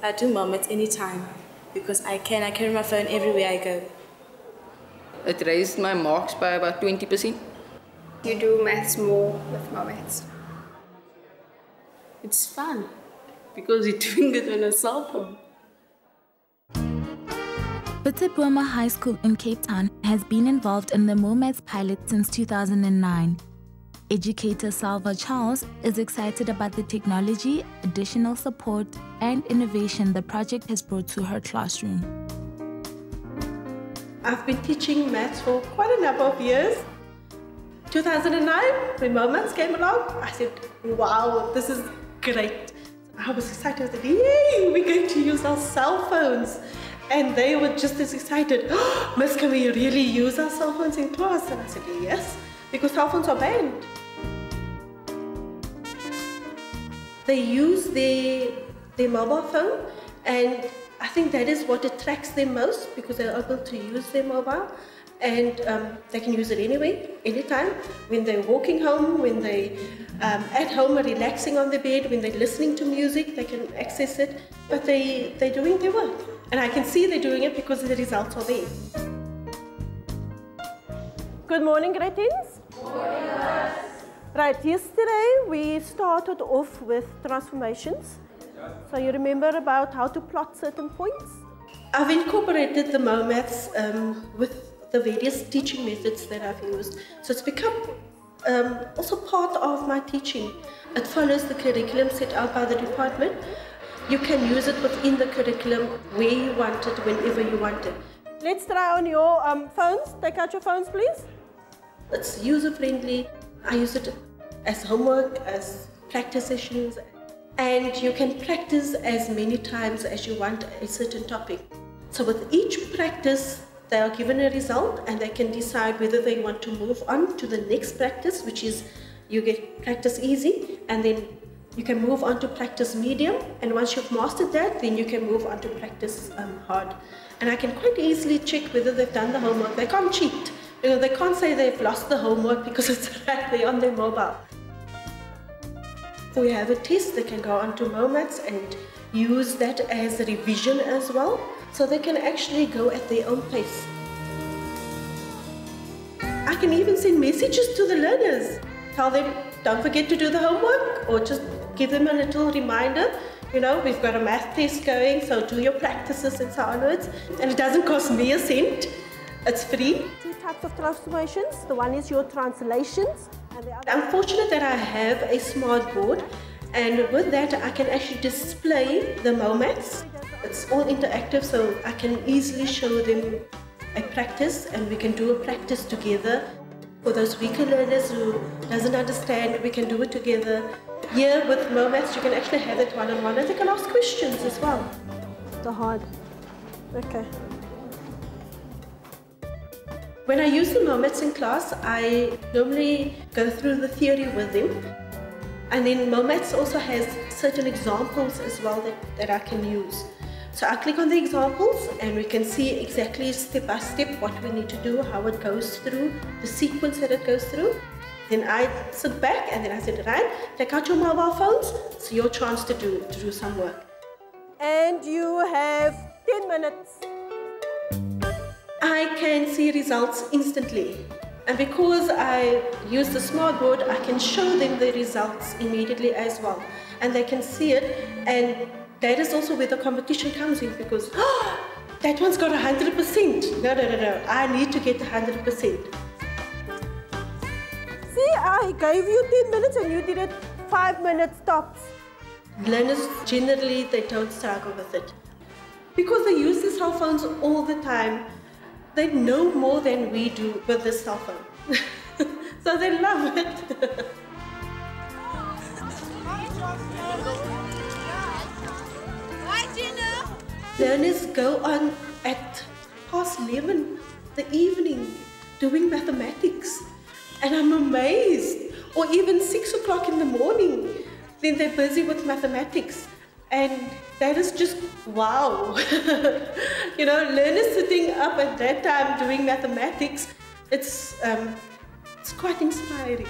I do moments anytime because I carry my phone everywhere I go. It raised my marks by about 20%. You do maths more with moments. It's fun because you're doing it on a cell phone. Buteboma High School in Cape Town has been involved in the MoMaths pilot since 2009. Educator Salva Charles is excited about the technology, additional support, and innovation the project has brought to her classroom. I've been teaching maths for quite a number of years. 2009, when MoMaths came along, I said, wow, this is great. I was excited. I said, yay, we're going to use our cell phones. And they were just as excited. Oh, Miss, can we really use our cell phones in class? And I said, yes, because cell phones are banned. They use their mobile phone, and I think that is what attracts them most, because they're able to use their mobile, and they can use it anywhere, anytime. When they're walking home, when they're at home relaxing on the bed, when they're listening to music, they can access it. But they're doing their work. And I can see they're doing it because the results are there. Good morning, grade 10s. Good morning. Right, yesterday we started off with transformations. So you remember about how to plot certain points? I've incorporated the MoMaths with the various teaching methods that I've used. So it's become also part of my teaching. It follows the curriculum set out by the department. You can use it within the curriculum where you want it, whenever you want it. Let's try on your phones. Take out your phones, please. It's user-friendly. I use it as homework, as practice sessions, and you can practice as many times as you want a certain topic. So with each practice, they are given a result and they can decide whether they want to move on to the next practice, which is you get practice easy, and then you can move on to practice medium, and once you've mastered that, then you can move on to practice hard. And I can quite easily check whether they've done the homework. They can't cheat. You know, they can't say they've lost the homework because it's right there on their mobile. If we have a test, they can go onto MoMaths and use that as a revision as well, so they can actually go at their own pace. I can even send messages to the learners. Tell them, don't forget to do the homework, or just give them a little reminder. You know, we've got a math test going, so do your practices and so onwards. And it doesn't cost me a cent. It's free. Two types of transformations. The one is your translations. And the other... I'm fortunate that I have a smart board, and with that I can actually display the MoMaths. It's all interactive, so I can easily show them a practice, and we can do a practice together. For those weaker learners who doesn't understand, we can do it together. Here with MoMaths, you can actually have it one-on-one, and they can ask questions as well. The hard. Okay. When I use the MoMaths in class, I normally go through the theory with them. And then MoMaths also has certain examples as well that I can use. So I click on the examples and we can see exactly step by step what we need to do, how it goes through, the sequence that it goes through. Then I sit back and then I said, right, take out your mobile phones. It's your chance to do some work. And you have 10 minutes. I can see results instantly. And because I use the smart board, I can show them the results immediately as well. And they can see it, and that is also where the competition comes in, because that one's got 100%. No, I need to get 100%. See, I gave you 10 minutes and you did it 5 minutes tops. Learners, generally, they don't struggle with it. Because they use the cell phones all the time, they know more than we do with the cell phone. So they love it. Learners go on at past 11 the evening doing mathematics, and I'm amazed. Or even 6 o'clock in the morning, then they're busy with mathematics. And that is just wow. You know, learners sitting up at that time doing mathematics, it's quite inspiring.